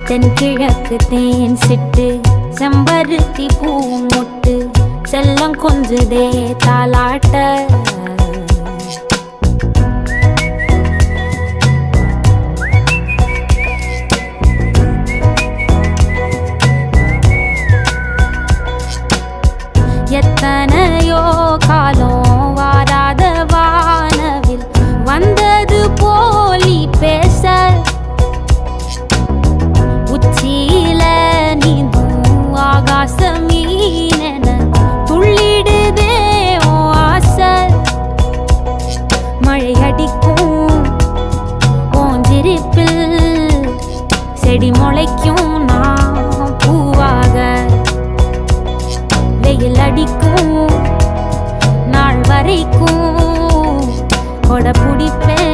தென்கிழக்கு தேன் சிட்டு செம்பருத்தி பூ முட்டு செல்லம் கொஞ்சுதே தாலாட்ட எத்தனையோ காலம் வாராத வானவில் வந்தது போலி பேச உச்சியில நீந்தும் ஆகாச மீனென துள்ளிடுதே ஓ ஆசை மழை அடிக்கும் ஓஞ்சிருப்பில் செடி முளைக்கும் நான் பூவாக வெயில் அடிக்கும் நாள் வரைக்கும் கொடை பிடிப்பேன்